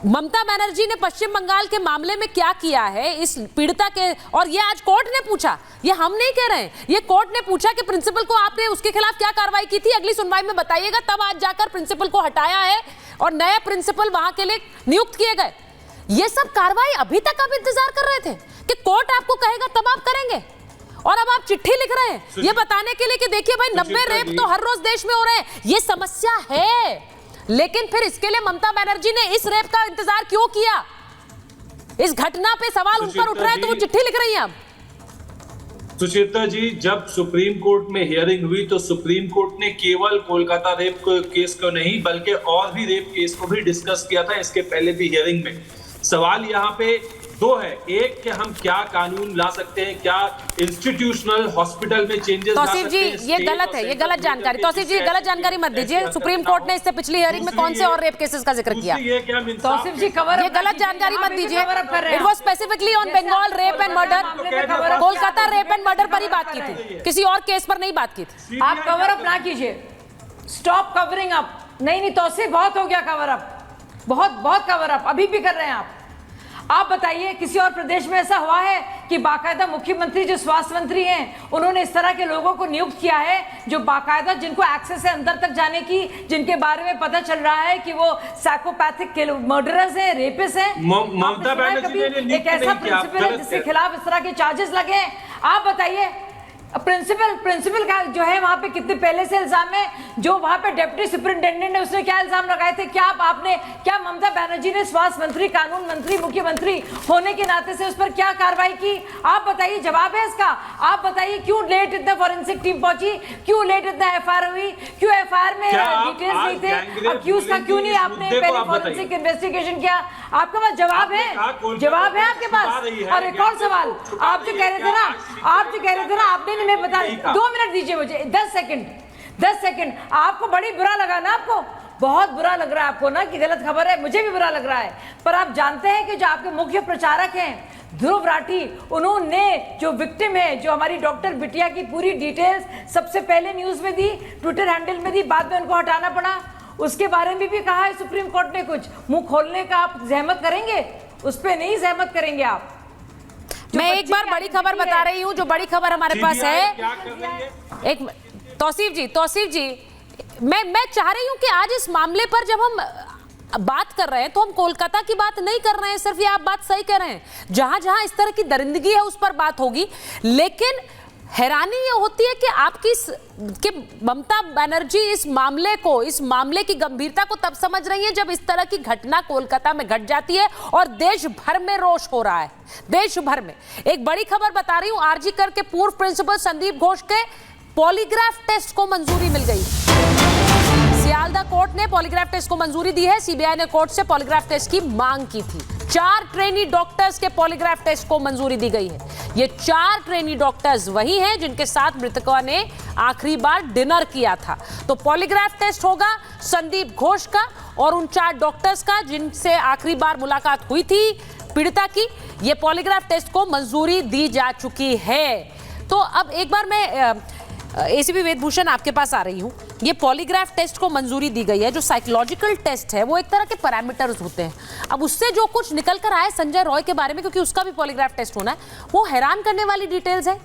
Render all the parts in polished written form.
ममता बनर्जी ने पश्चिम बंगाल के मामले में क्या किया है इस पीड़िता के, और ये आज कोर्ट ने पूछा, ये हम नहीं कह रहे हैं, ये कोर्ट ने पूछा कि प्रिंसिपल को आपने उसके खिलाफ क्या कार्रवाई की थी, अगली सुनवाई में बताइएगा। तब आज जाकर प्रिंसिपल को हटाया है और नए प्रिंसिपल वहां के लिए नियुक्त किए गए। ये सब कार्रवाई अभी तक आप इंतजार कर रहे थे कि कोर्ट आपको कहेगा तब आप करेंगे, और अब आप चिट्ठी लिख रहे हैं ये बताने के लिए कि देखिए भाई 90 रेप तो हर रोज देश में हो रहे हैं। ये समस्या है, लेकिन फिर इसके लिए ममता बनर्जी ने इस रेप का इंतजार क्यों किया? इस घटना पे सवाल उन पर उठ रहा है तो वो चिट्ठी लिख रही हैं। अब सुचेता जी, जब सुप्रीम कोर्ट में हियरिंग हुई तो सुप्रीम कोर्ट ने केवल कोलकाता रेप केस को नहीं बल्कि और भी रेप केस को भी डिस्कस किया था इसके पहले भी हियरिंग में। सवाल यहाँ पे दो है, एक कि हम क्या कानून ला सकते हैं, क्या इंस्टीट्यूशनल हॉस्पिटल में चेंजेस ला सकते हैं। तौसीफ जी ये गलत है, ये गलत जानकारी। तौसीफ जी गलत जानकारी मत दीजिए। सुप्रीम कोर्ट ने इससे पिछली हियरिंग में कौन से और रेप केसेस का जिक्र किया? तौसीफ जी ये गलत जानकारी मत दीजिए। It was specifically on Bengal rape and murder, Kolkata rape and murder पर ही बात की थी, किसी और केस पर नहीं बात की थी। आप कवर अप ना कीजिए, स्टॉप कवरिंग अप। नहीं तौसीफ बहुत हो गया कवर अप, बहुत कवर अप अभी भी कर रहे हैं आप बताइए किसी और प्रदेश में ऐसा हुआ है कि बाकायदा मुख्यमंत्री जो स्वास्थ्य मंत्री हैं उन्होंने इस तरह के लोगों को नियुक्त किया है जो बाकायदा जिनको एक्सेस है अंदर तक जाने की, जिनके बारे में पता चल रहा है कि वो साइकोपैथिक मर्डरर्स हैं, रेपिस्ट हैं? ममता बनर्जी ने एक ऐसा प्रिंसिपल है जिसके खिलाफ इस तरह के चार्जेस लगे हैं? आप बताइए प्रिंसिपल का जो है वहां पे कितने पहले से इल्जाम है, जो वहां पे डिप्टी सुपरिंटेंडेंट है उसने क्या इल्जाम लगाए थे? क्या ममता बनर्जी ने स्वास्थ्य मंत्री, कानून मंत्री, मुख्यमंत्री होने के नाते से उस पर क्या कार्रवाई की? आप बताइए, जवाब है इसका। आप बताइए क्यों लेट इतना फॉरेंसिक टीम पहुंची, क्यों लेट इतना एफआईआर हुई, क्यों एफआईआर में डिटेल्स नहीं थे, क्यों नहीं आपने पहले फॉरेंसिक इन्वेस्टिगेशन किया? आपके पास जवाब है, जवाब है आपके पास। और एक और सवाल, आप जो कह रहे थे ना आपने, मैं बता 2 मिनट दीजिए मुझे, 10 सेकंड। आपको बड़ी बुरा लगा ना, आपको बहुत बुरा लग रहा है आपको ना कि गलत खबर है, मुझे भी बुरा लग रहा है। पर आप जानते हैं कि जो आपके मुख्य प्रचारक हैं ध्रुव राठी, उन्होंने जो विक्टिम है, जो हमारी डॉक्टर बिटिया की पूरी डिटेल्स सबसे पहले न्यूज में दी, ट्विटर हैंडल में दी, बाद में उनको हटाना पड़ा। उसके बारे में भी कहा है सुप्रीम कोर्ट ने कुछ। मुंह खोलने का आप जहमत करेंगे? उस पर नहीं जहमत करेंगे आप। मैं एक बार बड़ी खबर बता रही हूँ, जो बड़ी खबर हमारे पास है। एक तौसीफ जी मैं चाह रही हूँ कि आज इस मामले पर जब हम बात कर रहे हैं तो हम कोलकाता की बात नहीं कर रहे हैं सिर्फ, ये आप बात सही कर रहे हैं। जहां जहां इस तरह की दरिंदगी है उस पर बात होगी, लेकिन हैरानी ये होती है कि ममता बनर्जी इस मामले की गंभीरता को तब समझ रही है जब इस तरह की घटना कोलकाता में घट जाती है और देश भर में रोष हो रहा है। देश भर में एक बड़ी खबर बता रही हूं, आरजी कर के पूर्व प्रिंसिपल संदीप घोष के पॉलीग्राफ टेस्ट को मंजूरी मिल गई। सियालदा कोर्ट ने पॉलीग्राफ टेस्ट को मंजूरी दी है। सीबीआई ने कोर्ट से पॉलीग्राफ टेस्ट की मांग की थी। 4 ट्रेनी डॉक्टर्स के पॉलीग्राफ टेस्ट को मंजूरी दी गई है। ये 4 ट्रेनी डॉक्टर्स वही हैं जिनके साथ मृतका ने आखिरी बार डिनर किया था। तो पॉलीग्राफ टेस्ट होगा संदीप घोष का और उन 4 डॉक्टर्स का जिनसे आखिरी बार मुलाकात हुई थी पीड़िता की। ये पॉलीग्राफ टेस्ट को मंजूरी दी जा चुकी है। तो अब एक बार मैं एसीपी वेदभूषण आपके पास आ रही हूँ। ये पॉलीग्राफ टेस्ट को मंजूरी दी गई है। जो साइकोलॉजिकल टेस्ट है वो एक तरह के पैरामीटर्स होते हैं। अब उससे जो कुछ निकल कर आए संजय रॉय के बारे में, क्योंकि उसका भी पॉलीग्राफ टेस्ट होना है, वो हैरान करने वाली डिटेल्स है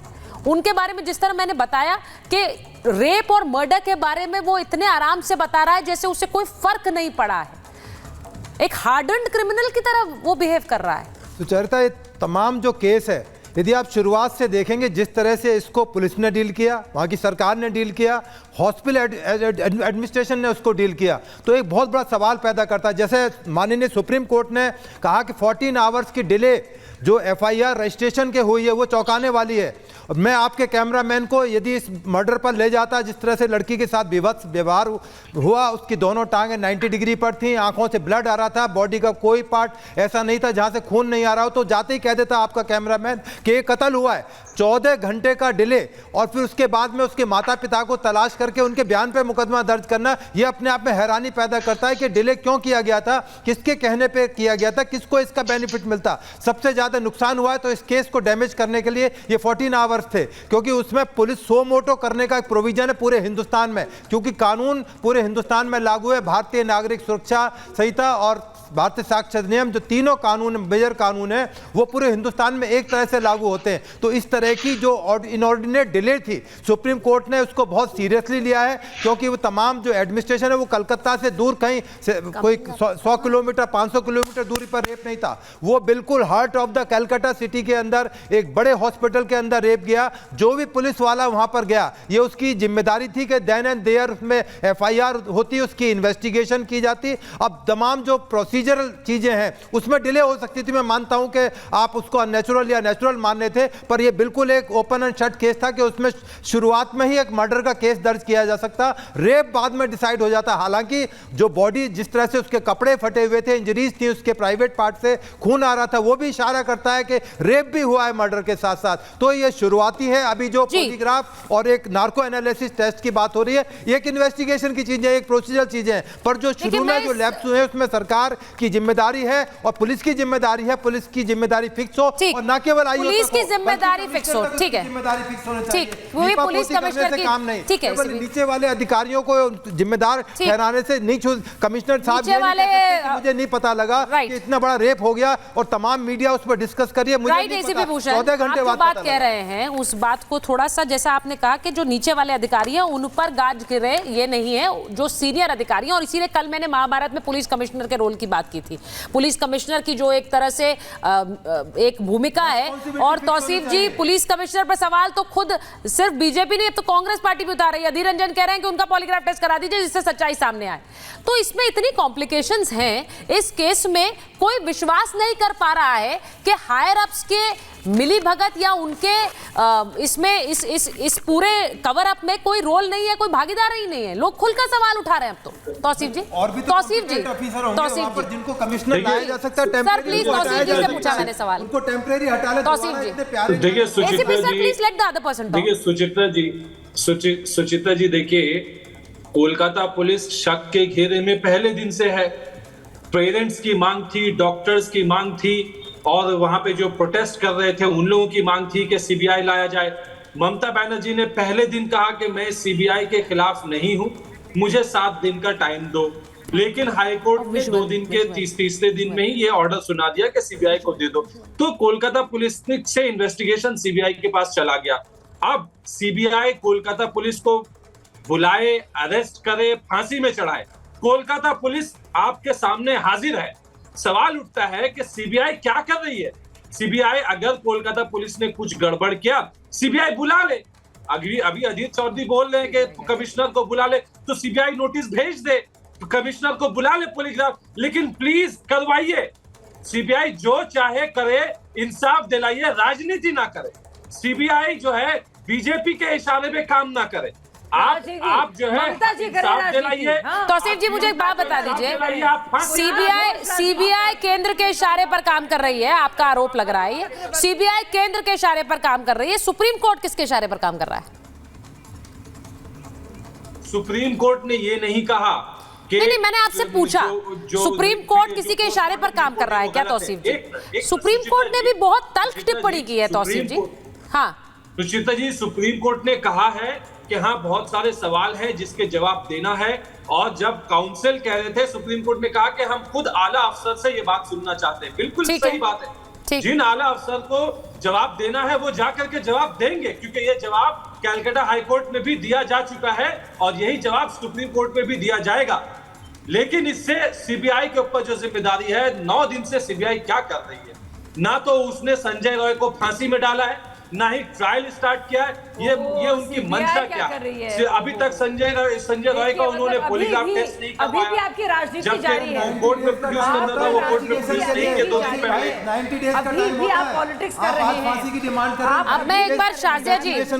उनके बारे में। जिस तरह मैंने बताया कि रेप और मर्डर के बारे में वो इतने आराम से बता रहा है जैसे उसे कोई फर्क नहीं पड़ा है। एक हार्डन्ड क्रिमिनल की तरह वो बिहेव कर रहा है। सुचरिता, ये तमाम जो केस है, यदि आप शुरुआत से देखेंगे जिस तरह से इसको पुलिस ने डील किया, वहाँ की सरकार ने डील किया, हॉस्पिटल एडमिनिस्ट्रेशन ने उसको डील किया, तो एक बहुत बड़ा सवाल पैदा करता है। जैसे माननीय सुप्रीम कोर्ट ने कहा कि 14 आवर्स की डिले जो एफआईआर रजिस्ट्रेशन के हुई है वो चौंकाने वाली है। मैं आपके कैमरामैन को यदि इस मर्डर पर ले जाता, जिस तरह से लड़की के साथ विभत्स व्यवहार हुआ, उसकी दोनों टांगें 90 डिग्री पर थी, आंखों से ब्लड आ रहा था, बॉडी का कोई पार्ट ऐसा नहीं था जहां से खून नहीं आ रहा हो, तो जाते ही कह देता आपका कैमरामैन कि ये कत्ल हुआ है। 14 घंटे का डिले और फिर उसके बाद में उसके माता पिता को तलाश करके उनके बयान पे मुकदमा दर्ज करना, यह अपने आप में हैरानी पैदा करता है कि डिले क्यों किया गया था, किसके कहने पे किया गया था, किसको इसका बेनिफिट मिलता। सबसे ज्यादा नुकसान हुआ है तो इस केस को डैमेज करने के लिए ये 14 आवर्स थे, क्योंकि उसमें पुलिस सो मोटो करने का एक प्रोविजन है पूरे हिंदुस्तान में, क्योंकि कानून पूरे हिंदुस्तान में लागू है, भारतीय नागरिक सुरक्षा संहिता और भारतीय साक्ष्य अधिनियम, जो तीनों कानून मेजर कानून है वो पूरे हिंदुस्तान में एक तरह से लागू होते हैं। तो इस तरह की जो इनऑर्डिनेट डिले थी, सुप्रीम कोर्ट ने उसको बहुत सीरियसली लिया है, क्योंकि वो तमाम जो एडमिनिस्ट्रेशन है वो कलकत्ता से दूर कहीं से कोई 100 किलोमीटर 500 किलोमीटर दूरी पर रेप नहीं था, वो बिल्कुल heart of the Calcutta city के अंदर एक बड़े हॉस्पिटल के अंदर रेप गया। जो भी पुलिस वाला वहां पर गया, ये उसकी जिम्मेदारी थी कि देन एंड देयर उसमें FIR होती, उसकी इन्वेस्टिगेशन की जाती। अब तमाम जो प्रोसीजरल चीजें हैं उसमें डिले हो सकती थी, मैं मानता हूं कि आप उसको अननेचुरल या नेचुरल मान रहे थे, पर यह बिल्कुल एक ओपन एंड शट केस था कि उसमें शुरुआत में ही एक मर्डर का केस दर्ज किया जा सकता, रेप बाद में डिसाइड हो जाता। हालांकि जो बॉडी जिस तरह से उसके कपड़े फटे हुए थे, इंजरीज थी, उसके प्राइवेट पार्ट से खून आ रहा था, वो भी इशारा करता है कि रेप भी हुआ है मर्डर के साथ साथ। तो ये शुरुआती है, अभी जो पॉलीग्राफ और एक नार्को एनालिसिस टेस्ट की बात हो रही है, एक इन्वेस्टिगेशन की चीजें, एक प्रोसीजरल चीजें हैं, पर जो शुरू में जो लैप्स हुए उसमें सरकार की जिम्मेदारी है और पुलिस की जिम्मेदारी है, पुलिस की जिम्मेदारी फिक्स हो और ना केवल पुलिस की जिम्मेदारी फिक्स हो, ठीक है, जिम्मेदारी फिक्स होना चाहिए, ठीक, वो भी पुलिस कमिश्नर की काम नहीं, ठीक है, नीचे वाले अधिकारियों को जिम्मेदार ठहराने से नहीं। कमिश्नर साहब मुझे नहीं पता लगा कि इतना बड़ा रेप हो गया और तमाम मीडिया उस पर डिस्कस कर रही है, मुझे नहीं पता। 14 घंटे बाद बात कह रहे हैं उस बात को थोड़ा सा, जैसा आपने कहा कि जो नीचे वाले अधिकारी हैं उन पर गाज गिरे, ये नहीं है, जो सीनियर अधिकारी हैं। और इसीलिए कल मैंने महाभारत में पुलिस कमिश्नर के रोल की बात की थी, पुलिस कमिश्नर की जो एक तरह से एक भूमिका है। और तौसीफ जी, पुलिस कमिश्नर पर सवाल तो खुद सिर्फ बीजेपी नहीं, अब तो कांग्रेस पार्टी भी उतार रही है। अधीर रंजन कह रहे हैं कि उनका पॉलीग्राफ टेस्ट करा दीजिए जिससे सच्चाई सामने आए। तो इसमें इतनी कॉम्प्लिकेशंस हैं इस केस में, कोई विश्वास नहीं कर पा रहा है कि हायर अप्स के मिली भगत या उनके इसमें इस पूरे कवर अप में कोई रोल नहीं है, कोई भागीदार ही नहीं है। लोग खुलकर सवाल उठा रहे हैं अब तो। तौसीफ जी, और भी तौसीफ जी, तौसीफ जी, जिनको कमिश्नर लाया जा सकता है, सर प्लीज तौसीफ जी से पूछा मैंने सवाल, उनको टेम्परेरी हटा ले। तौसीफ जी, देखिए सुचित्रा जी, देखिए कोलकाता पुलिस शक के घेरे में पहले दिन से है। पेरेंट्स की मांग थी, डॉक्टर्स की मांग थी, और वहां पे जो प्रोटेस्ट कर रहे थे उन लोगों की मांग थी कि CBI लाया जाए। ममता बनर्जी ने पहले दिन कहा कि मैं CBI के खिलाफ नहीं हूं, मुझे 7 दिन का टाइम दो, लेकिन हाईकोर्ट ने 2 दिन के तीसरे दिन में ही ये ऑर्डर सुना दिया कि CBI को दे दो। तो कोलकाता पुलिस से इन्वेस्टिगेशन CBI के पास चला गया। अब CBI कोलकाता पुलिस को बुलाए, अरेस्ट करे, फांसी में चढ़ाए, कोलकाता पुलिस आपके सामने हाजिर है। सवाल उठता है कि CBI क्या कर रही है? CBI, अगर कोलकाता पुलिस ने कुछ गड़बड़ किया, CBI बुला ले। अभी अजीत चौधरी बोल रहे हैं कि कमिश्नर को बुला ले, तो CBI नोटिस भेज दे, कमिश्नर को बुला ले पॉलीग्राफ, लेकिन प्लीज करवाइए। CBI जो चाहे करे, इंसाफ दिलाइए, राजनीति ना करे। CBI जो है बीजेपी के इशारे पे काम ना करे। आप जो है इंसाफ दिलाइए। तौसीफ जी, मुझे एक बात बता दीजिए, CBI केंद्र के इशारे पर काम कर रही है, आपका आरोप लग रहा है, ये CBI केंद्र के इशारे पर काम कर रही है, सुप्रीम कोर्ट किसके इशारे पर काम कर रहा है? सुप्रीम कोर्ट ने ये नहीं कहा कि नहीं, मैंने आपसे पूछा सुप्रीम कोर्ट किसी के इशारे पर काम कर रहा है क्या? तौसीफ जी, सुप्रीम कोर्ट ने भी बहुत तल्ख टिप्पणी की है तौसीफ जी। हाँ सुचित्रा जी, सुप्रीम कोर्ट ने कहा है कि हाँ बहुत सारे सवाल हैं जिसके जवाब देना है, और जब काउंसिल कह रहे थे, सुप्रीम कोर्ट ने कहा कि हम खुद आला अफसर से ये बात सुनना चाहते हैं। बिल्कुल सही बात है, जिन आला अफसर को जवाब देना है वो जाकर के जवाब देंगे, क्योंकि ये जवाब कलकत्ता हाईकोर्ट में भी दिया जा चुका है और यही जवाब सुप्रीम कोर्ट में भी दिया जाएगा। लेकिन इससे CBI के ऊपर जो जिम्मेदारी है, 9 दिन से CBI क्या कर रही है? ना तो उसने संजय रॉय को फांसी में डाला है, ना ही ट्रायल स्टार्ट किया है। ये उनकी मंशा क्या है? अभी तक संजय रॉय का उन्होंने पॉलीग्राफ टेस्ट नहीं करवाया। अभी भी आपकी राजनीति जारी है। कोर्ट में प्रोड्यूस करना था, वो कोर्ट में प्रोड्यूस नहीं किया 2 दिन पहले। अभी भी आप पॉलिटिक्स कर रहे हैं। अब मैं एक बार शाजिया जी